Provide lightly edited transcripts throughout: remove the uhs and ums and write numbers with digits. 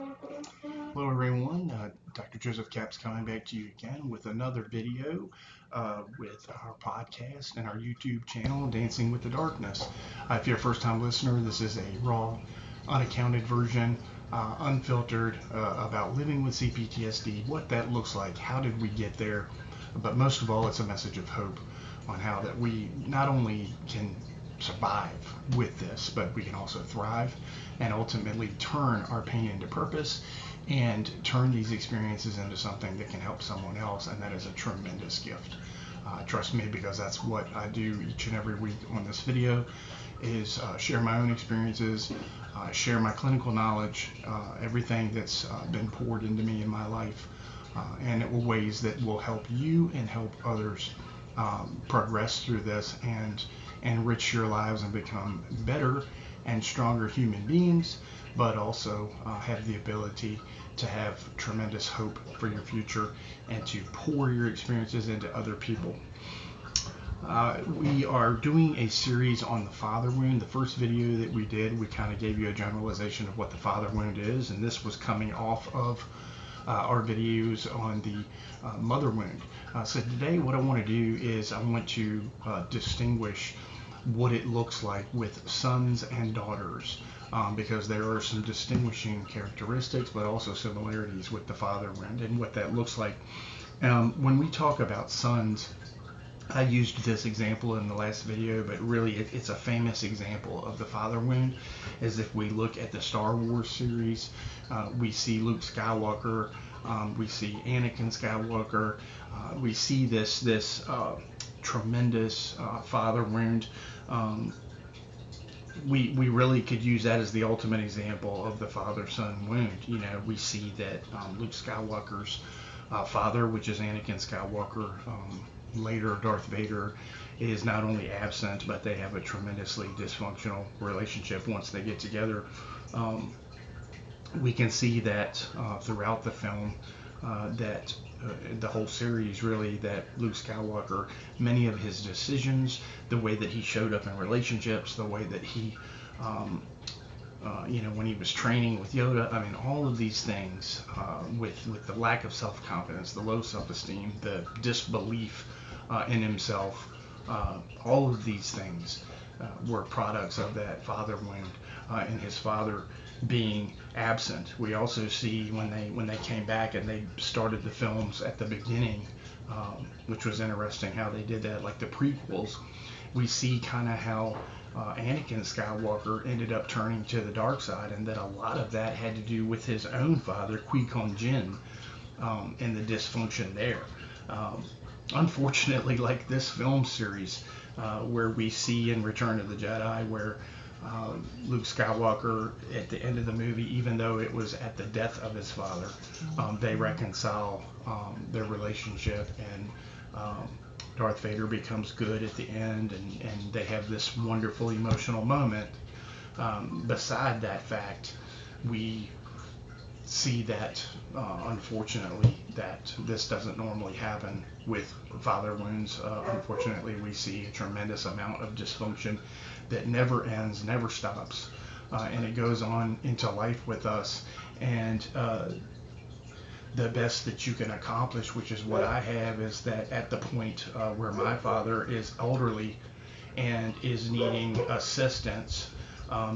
Hello everyone, Dr. Joseph Capps coming back to you again with another video with our podcast and our YouTube channel, Dancing with the Darkness. If you're a first time listener, this is a raw, unaccounted version, unfiltered, about living with CPTSD, what that looks like, how did we get there, but most of all it's a message of hope on how that we not only can survive with this, but we can also thrive and ultimately turn our pain into purpose and turn these experiences into something that can help someone else, and that is a tremendous gift. Trust me, because that's what I do each and every week on this video, is share my own experiences, share my clinical knowledge, everything that's been poured into me in my life, and it will ways that will help you and help others progress through this and enrich your lives and become better and stronger human beings, but also have the ability to have tremendous hope for your future and to pour your experiences into other people. We are doing a series on the father wound. The first video that we did, we kind of gave you a generalization of what the father wound is, and this was coming off of our videos on the mother wound. So today what I want to do is I want to distinguish what it looks like with sons and daughters, because there are some distinguishing characteristics but also similarities with the father wound and what that looks like. When we talk about sons, I used this example in the last video, but really it's a famous example of the father wound. As if we look at the Star Wars series, we see Luke Skywalker, we see Anakin Skywalker, we see this tremendous father wound. We really could use that as the ultimate example of the father-son wound. You know, we see that Luke Skywalker's father, which is Anakin Skywalker, later Darth Vader, is not only absent, but they have a tremendously dysfunctional relationship once they get together. We can see that throughout the film, that the whole series really, that Luke Skywalker, many of his decisions, the way that he showed up in relationships, the way that he when he was training with Yoda, I mean, all of these things, with the lack of self-confidence, the low self-esteem, the disbelief in himself, all of these things were products of that father wound, and his father being absent. We also see when they came back and they started the films at the beginning, which was interesting how they did that, like the prequels, we see kind of how Anakin Skywalker ended up turning to the dark side, and that a lot of that had to do with his own father, Qui-Gon Jinn, and the dysfunction there. Unfortunately, like this film series, where we see in Return of the Jedi, where Luke Skywalker at the end of the movie, even though it was at the death of his father, they reconcile their relationship, and Darth Vader becomes good at the end, and they have this wonderful emotional moment. Beside that fact, we see that unfortunately that this doesn't normally happen with father wounds. Unfortunately, we see a tremendous amount of dysfunction that never ends, never stops, and it goes on into life with us. And the best that you can accomplish, which is what I have, is that at the point where my father is elderly and is needing assistance,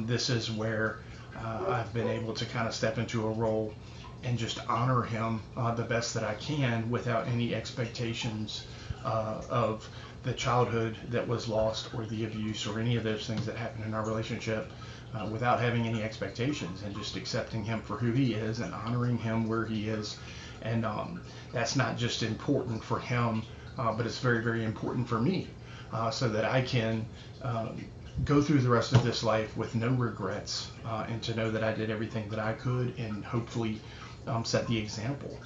this is where I've been able to kind of step into a role and just honor him the best that I can, without any expectations of the childhood that was lost or the abuse or any of those things that happened in our relationship, without having any expectations, and just accepting him for who he is and honoring him where he is. And that's not just important for him, but it's very, very important for me, so that I can go through the rest of this life with no regrets, and to know that I did everything that I could, and hopefully set the example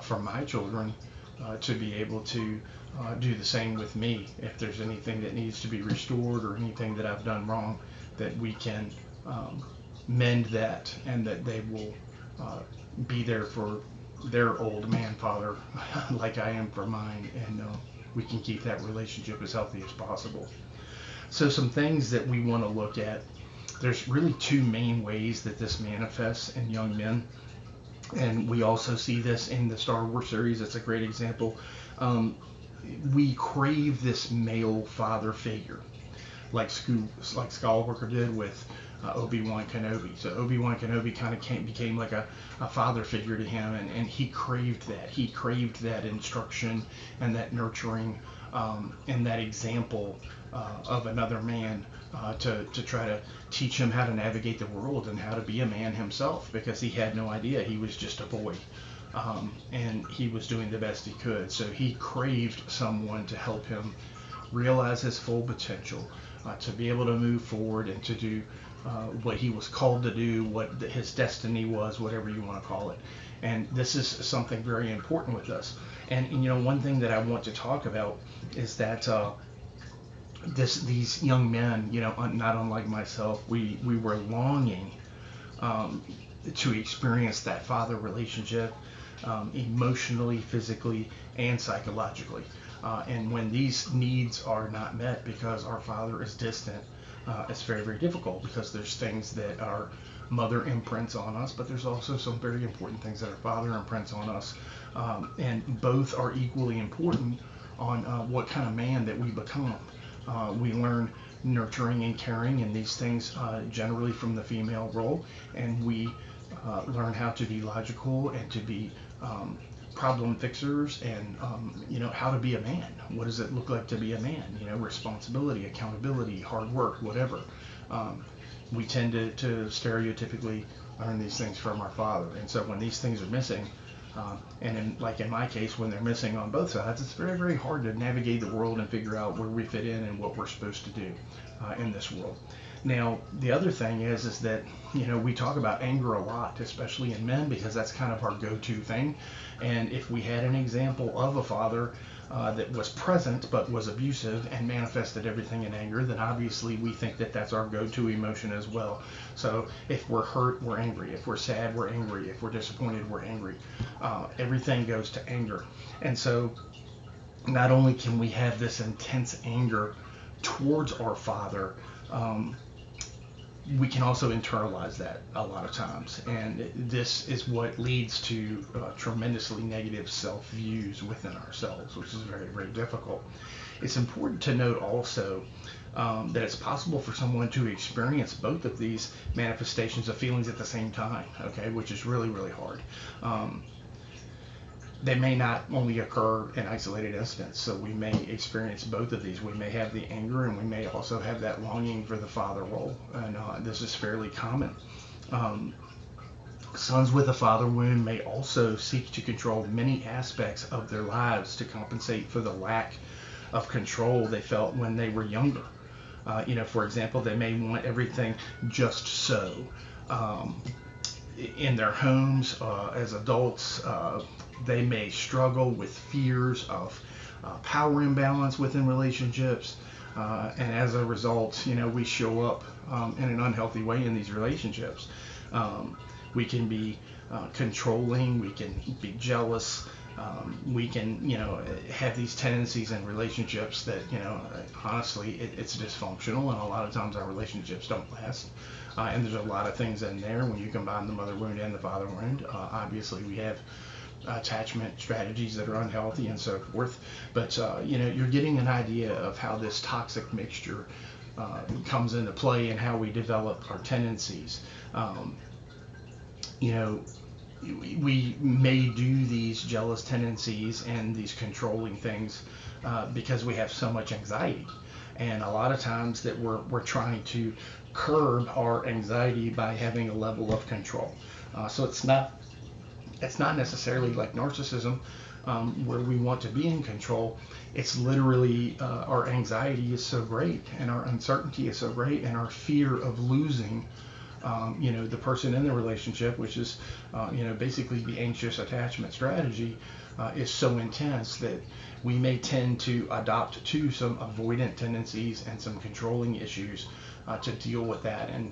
for my children, to be able to do the same with me. If there's anything that needs to be restored or anything that I've done wrong, that we can mend that, and that they will be there for their old man father like I am for mine, and we can keep that relationship as healthy as possible. So some things that we want to look at there's really two main ways that this manifests in young men. And we also see this in the Star Wars series. It's a great example. We crave this male father figure, like Skywalker did with Obi-Wan Kenobi. So Obi-Wan Kenobi kind of became like a father figure to him, and he craved that. He craved that instruction and that nurturing and that example of another man to try to teach him how to navigate the world and how to be a man himself, because he had no idea. He was just a boy. And he was doing the best he could. So he craved someone to help him realize his full potential, to be able to move forward and to do what he was called to do, what his destiny was, whatever you want to call it. And this is something very important with us. And one thing that I want to talk about is that these young men, not unlike myself, we were longing to experience that father relationship, emotionally, physically, and psychologically. And when these needs are not met because our father is distant, it's very, very difficult, because there's things that our mother imprints on us, but there's also some very important things that our father imprints on us. And both are equally important on what kind of man that we become. We learn nurturing and caring and these things generally from the female role, and we learn how to be logical and to be problem fixers, and how to be a man. What does it look like to be a man? Responsibility, accountability, hard work, whatever. We tend to stereotypically learn these things from our father, and so when these things are missing, and in my case, when they're missing on both sides, it's very, very hard to navigate the world and figure out where we fit in and what we're supposed to do in this world. Now, the other thing is that, we talk about anger a lot, especially in men, because that's kind of our go-to thing. And if we had an example of a father that was present but was abusive and manifested everything in anger, then obviously we think that that's our go-to emotion as well. So if we're hurt, we're angry. If we're sad, we're angry. If we're disappointed, we're angry. Everything goes to anger. And so not only can we have this intense anger towards our father, we can also internalize that a lot of times, and this is what leads to tremendously negative self-views within ourselves, which is very, very difficult. It's important to note also that it's possible for someone to experience both of these manifestations of feelings at the same time, okay, which is really, really hard. They may not only occur in isolated incidents, so we may experience both of these. We may have the anger, and we may also have that longing for the father role, and this is fairly common. Sons with a father wound may also seek to control many aspects of their lives to compensate for the lack of control they felt when they were younger. For example, they may want everything just so. In their homes, as adults, they may struggle with fears of power imbalance within relationships, and as a result, we show up in an unhealthy way in these relationships. We can be controlling, we can be jealous, we can, have these tendencies in relationships that, honestly, it's dysfunctional, and a lot of times our relationships don't last. And there's a lot of things in there when you combine the mother wound and the father wound. Obviously, we have attachment strategies that are unhealthy and so forth. But, you're getting an idea of how this toxic mixture comes into play and how we develop our tendencies. We may do these jealous tendencies and these controlling things because we have so much anxiety. And a lot of times that we're trying to curb our anxiety by having a level of control. So it's not necessarily like narcissism, where we want to be in control. It's literally our anxiety is so great, and our uncertainty is so great, and our fear of losing the person in the relationship, which is basically the anxious attachment strategy, is so intense that we may tend to adopt to some avoidant tendencies and some controlling issues to deal with that. And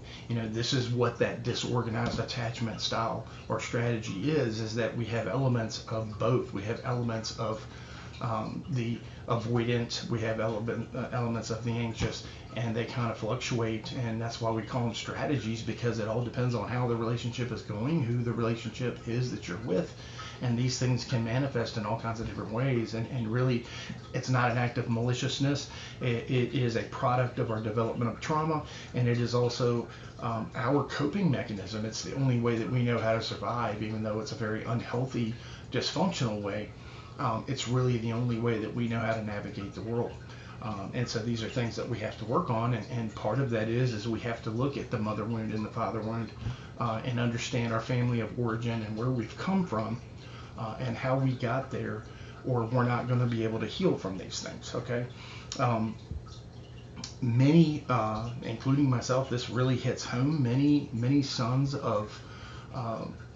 this is what that disorganized attachment style or strategy is that we have elements of both. We have elements of the avoidant, we have elements of the anxious, and they kind of fluctuate, and that's why we call them strategies, because it all depends on how the relationship is going, who the relationship is that you're with, and these things can manifest in all kinds of different ways, and really it's not an act of maliciousness. It is a product of our development of trauma, and it is also our coping mechanism. It's the only way that we know how to survive, even though it's a very unhealthy, dysfunctional way. It's really the only way that we know how to navigate the world. And so these are things that we have to work on, and part of that is we have to look at the mother wound and the father wound, and understand our family of origin and where we've come from, and how we got there, or we're not going to be able to heal from these things. Okay. Many, including myself, this really hits home. Many sons of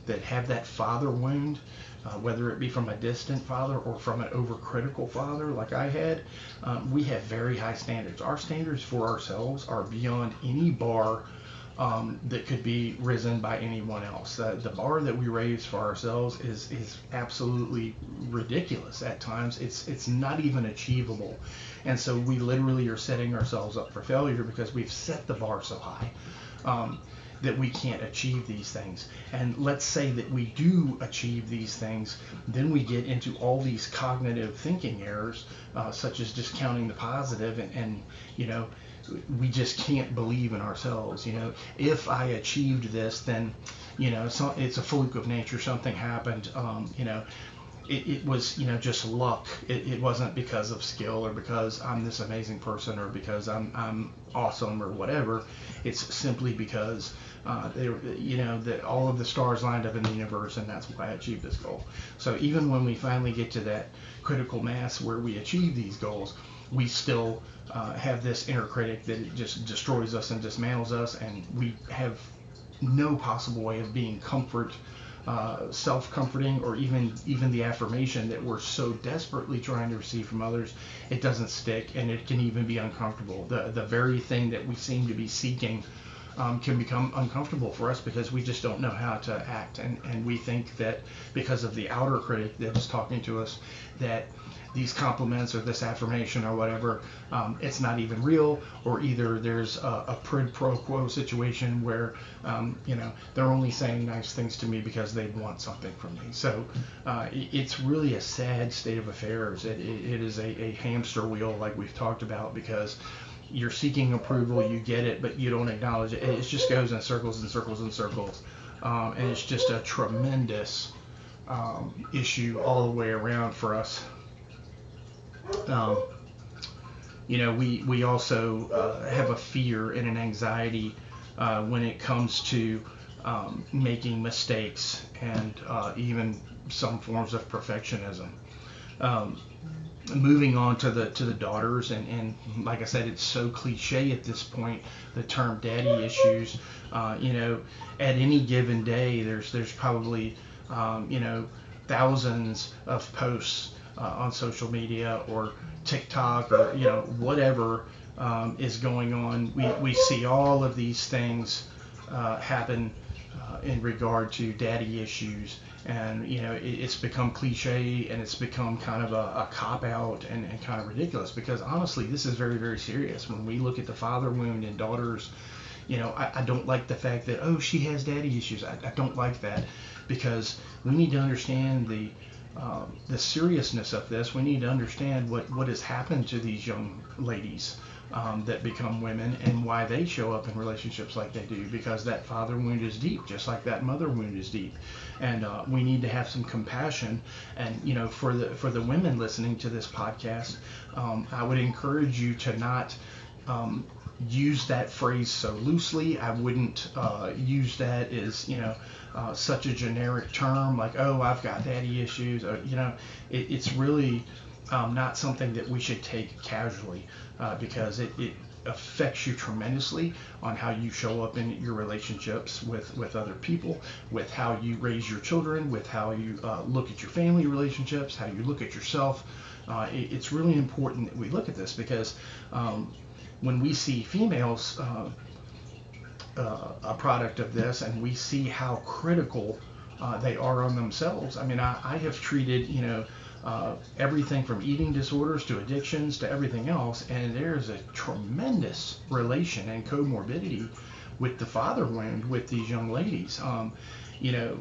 that have that father wound, whether it be from a distant father or from an overcritical father like I had, we have very high standards. Our standards for ourselves are beyond any bar that could be risen by anyone else. The bar that we raise for ourselves is absolutely ridiculous at times. It's not even achievable. And so we literally are setting ourselves up for failure because we've set the bar so high that we can't achieve these things. And let's say that we do achieve these things, then we get into all these cognitive thinking errors, such as discounting the positive, and you know, we just can't believe in ourselves. You know, if I achieved this, then, you know, it's a fluke of nature. Something happened. You know, it was, you know, just luck. It wasn't because of skill, or because I'm this amazing person, or because I'm awesome, or whatever. It's simply because you know, that all of the stars lined up in the universe, and that's why I achieved this goal. So even when we finally get to that critical mass where we achieve these goals, we still have this inner critic that it just destroys us and dismantles us, and we have no possible way of being self-comforting, or even the affirmation that we're so desperately trying to receive from others. It doesn't stick, and it can even be uncomfortable. The very thing that we seem to be seeking can become uncomfortable for us because we just don't know how to act, and we think that because of the outer critic that is talking to us, that these compliments or this affirmation or whatever, it's not even real, or either there's a quid pro quo situation where you know, they're only saying nice things to me because they want something from me. So it's really a sad state of affairs. It is a hamster wheel, like we've talked about, because you're seeking approval, you get it, but you don't acknowledge it. It just goes in circles and circles and circles, and it's just a tremendous issue all the way around for us. You know, we also have a fear and an anxiety when it comes to making mistakes, and even some forms of perfectionism. Moving on to the daughters, and like I said, it's so cliche at this point, the term daddy issues. You know, at any given day, there's probably you know, thousands of posts on social media or TikTok, or you know, whatever is going on. We see all of these things happen in regard to daddy issues, and you know, it's become cliche, and it's become kind of a cop out, and kind of ridiculous, because honestly, this is very, very serious. When we look at the father wound in daughters, you know, I don't like the fact that, oh, she has daddy issues. I don't like that, because we need to understand the seriousness of this. We need to understand what has happened to these young ladies that become women, and why they show up in relationships like they do, because that father wound is deep, just like that mother wound is deep. And we need to have some compassion. And you know, for the women listening to this podcast, I would encourage you to not use that phrase so loosely. I wouldn't use that as, you know, such a generic term, like, oh, I've got daddy issues. Or, you know, it's really not something that we should take casually, because it affects you tremendously on how you show up in your relationships with other people, with how you raise your children, with how you look at your family relationships, how you look at yourself. It's really important that we look at this, because when we see females a product of this, and we see how critical they are on themselves. I mean, I have treated, everything from eating disorders to addictions to everything else, and there's a tremendous relation and comorbidity with the father wound with these young ladies. You know,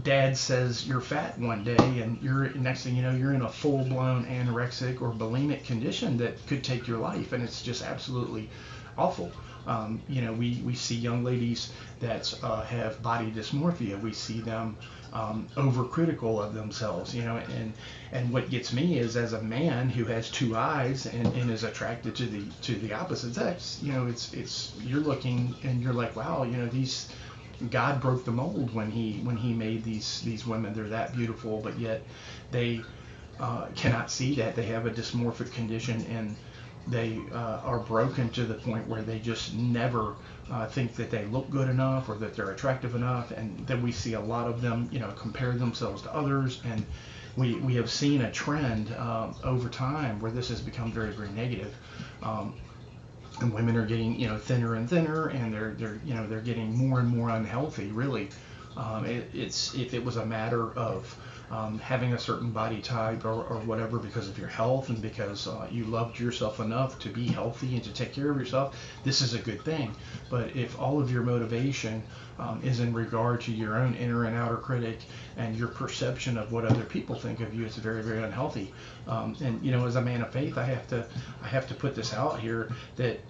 dad says you're fat one day, and you're next thing you know you're in a full-blown anorexic or bulimic condition that could take your life, and it's just absolutely awful. We see young ladies that have body dysmorphia. We see them overcritical of themselves, and what gets me is, as a man who has two eyes and is attracted to the opposite sex, it's you're looking and you're like, wow, these, God broke the mold when he made these women. They're that beautiful, but yet they cannot see that they have a dysmorphic condition, and they are broken to the point where they just never think that they look good enough or that they're attractive enough. And then we see a lot of them, compare themselves to others, and we have seen a trend over time where this has become very, very negative. And women are getting, thinner and thinner, and they're getting more and more unhealthy. Really, if it was a matter of having a certain body type or whatever because of your health and because you loved yourself enough to be healthy and to take care of yourself, this is a good thing. But if all of your motivation is in regard to your own inner and outer critic and your perception of what other people think of you, it's very, very unhealthy. And as a man of faith, I have to put this out here that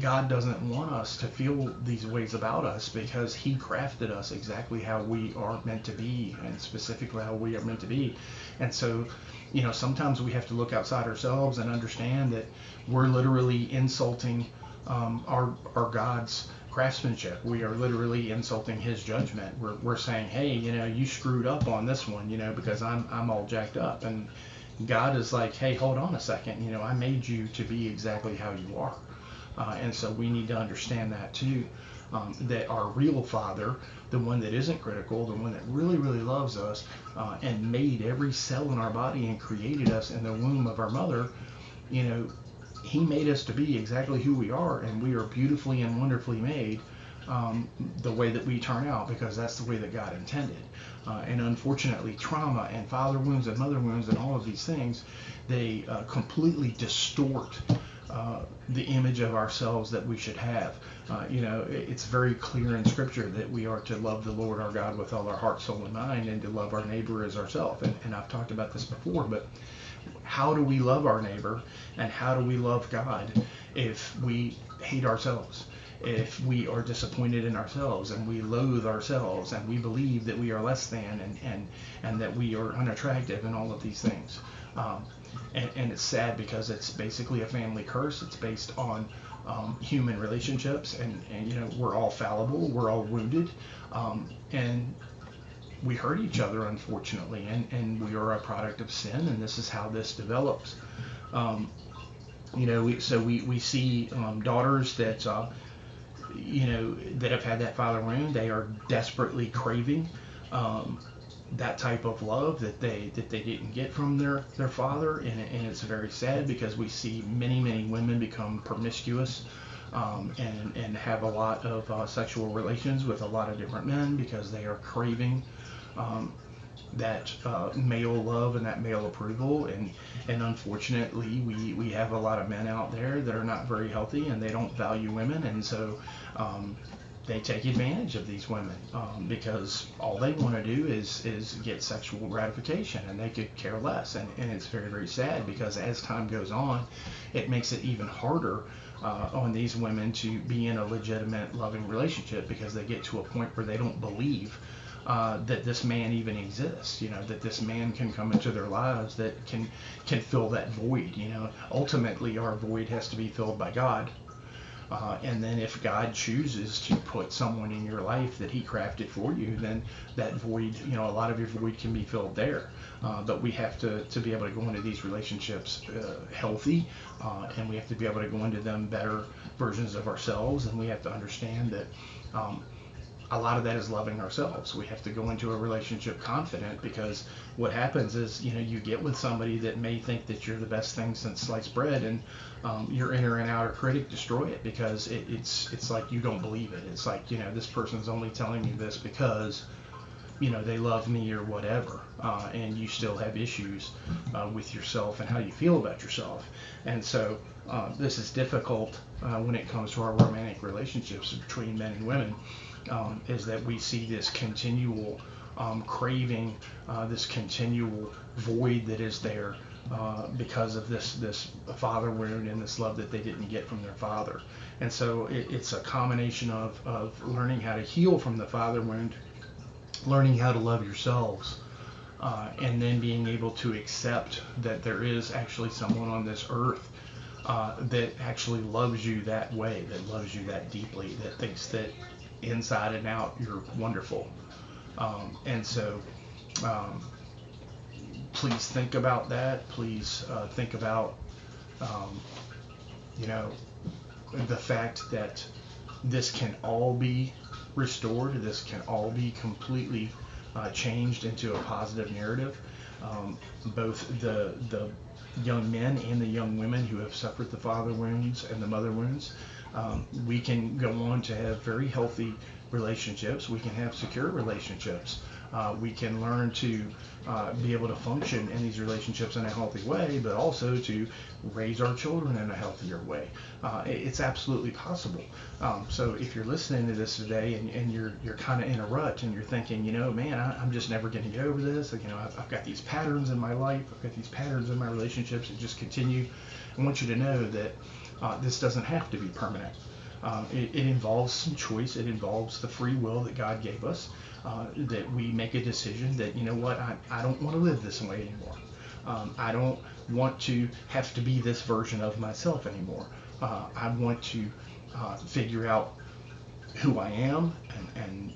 God doesn't want us to feel these ways about us, because he crafted us exactly how we are meant to be, and specifically how we are meant to be. And so, sometimes we have to look outside ourselves and understand that we're literally insulting our God's craftsmanship. We are literally insulting his judgment. We're saying, hey, you screwed up on this one, because I'm all jacked up. And God is like, hey, hold on a second. I made you to be exactly how you are. And so we need to understand that too, that our real Father, the one that isn't critical, the one that really, really loves us and made every cell in our body and created us in the womb of our mother, he made us to be exactly who we are, and we are beautifully and wonderfully made the way that we turn out, because that's the way that God intended. And unfortunately, trauma and father wounds and mother wounds and all of these things, they completely distort the image of ourselves that we should have. It's very clear in Scripture that we are to love the Lord our God with all our heart, soul, and mind, and to love our neighbor as ourselves. And I've talked about this before, but how do we love our neighbor, and how do we love God if we hate ourselves? If we are disappointed in ourselves, and we loathe ourselves, and we believe that we are less than, and that we are unattractive, and all of these things. And it's sad, because it's basically a family curse. It's based on human relationships, and we're all fallible, we're all wounded, and we hurt each other, unfortunately, and we are a product of sin, and this is how this develops. We see daughters that that have had that father wound. They are desperately craving that type of love that they didn't get from their father, and it's very sad, because we see many women become promiscuous and have a lot of sexual relations with a lot of different men, because they are craving that male love and that male approval. And unfortunately, we have a lot of men out there that are not very healthy, and they don't value women, and so they take advantage of these women because all they want to do is get sexual gratification, and they could care less. And it's very, very sad, because as time goes on, it makes it even harder on these women to be in a legitimate, loving relationship, because they get to a point where they don't believe that this man even exists, that this man can come into their lives that can fill that void. Ultimately, our void has to be filled by God. And then if God chooses to put someone in your life that he crafted for you, then that void, a lot of your void can be filled there. But we have to be able to go into these relationships healthy, and we have to be able to go into them better versions of ourselves, and we have to understand that a lot of that is loving ourselves. We have to go into a relationship confident, because what happens is, you get with somebody that may think that you're the best thing since sliced bread, and your inner and outer critic destroy it, because it's like you don't believe it. It's like, this person's only telling me this because they love me or whatever, and you still have issues with yourself and how you feel about yourself. And so this is difficult when it comes to our romantic relationships between men and women, is that we see this continual craving, this continual void that is there because of this father wound and this love that they didn't get from their father. And so it's a combination of learning how to heal from the father wound, learning how to love yourselves, and then being able to accept that there is actually someone on this earth that actually loves you that way, that loves you that deeply, that thinks that inside and out you're wonderful. And so please think about that. Please think about the fact that this can all be restored. This can all be completely changed into a positive narrative. Both the young men and the young women who have suffered the father wounds and the mother wounds, we can go on to have very healthy relationships. We can have secure relationships. We can learn to be able to function in these relationships in a healthy way, but also to raise our children in a healthier way. It's absolutely possible. So if you're listening to this today and you're kind of in a rut and you're thinking, man, I'm just never going to get over this. I've got these patterns in my life. I've got these patterns in my relationships that just continue. I want you to know that this doesn't have to be permanent. It involves some choice. It involves the free will that God gave us, that we make a decision that, I don't want to live this way anymore. I don't want to have to be this version of myself anymore. I want to figure out who I am and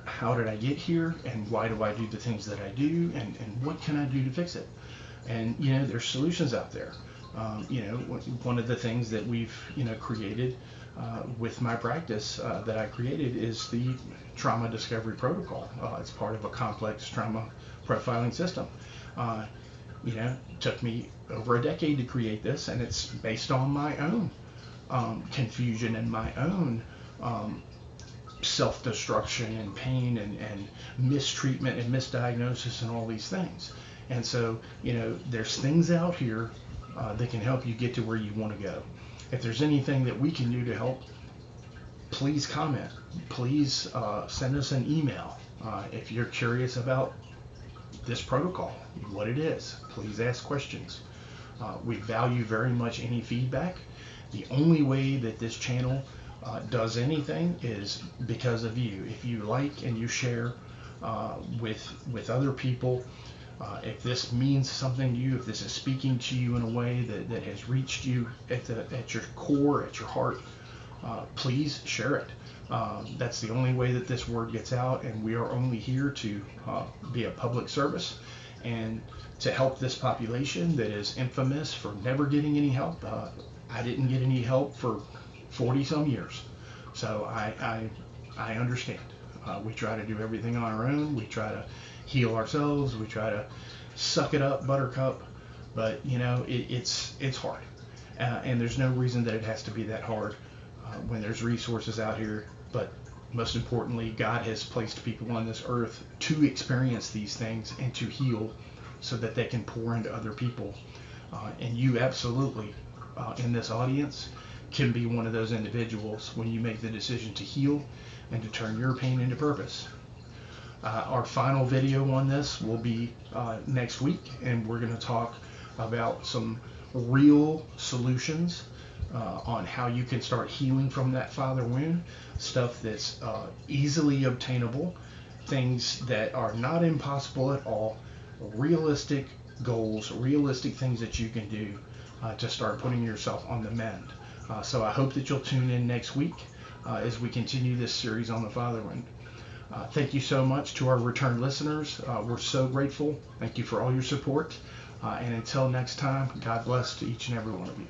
how did I get here, and why do I do the things that I do, and what can I do to fix it? And, there's solutions out there. One of the things that we've, created with my practice that I created is the trauma discovery protocol. It's part of a complex trauma profiling system. Took me over a decade to create this, and it's based on my own confusion and my own self-destruction and pain and mistreatment and misdiagnosis and all these things. And so, there's things out here that can help you get to where you want to go. If there's anything that we can do to help, please comment. Please send us an email. If you're curious about this protocol, what it is, please ask questions. We value very much any feedback. The only way that this channel does anything is because of you. If you like and you share with other people, if this means something to you, if this is speaking to you in a way that has reached you at your core, at your heart, please share it. That's the only way that this word gets out, and we are only here to be a public service and to help this population that is infamous for never getting any help. I didn't get any help for 40 some years, so I understand. We try to do everything on our own. We try to heal ourselves. We try to suck it up, buttercup, but it's hard, and there's no reason that it has to be that hard when there's resources out here. But most importantly, God has placed people on this earth to experience these things and to heal so that they can pour into other people. And you absolutely, in this audience, can be one of those individuals when you make the decision to heal and to turn your pain into purpose. Our final video on this will be next week, and we're going to talk about some real solutions on how you can start healing from that father wound, stuff that's easily obtainable, things that are not impossible at all, realistic goals, realistic things that you can do to start putting yourself on the mend. So I hope that you'll tune in next week as we continue this series on the father wound. Thank you so much to our return listeners. We're so grateful. Thank you for all your support. And until next time, God bless to each and every one of you.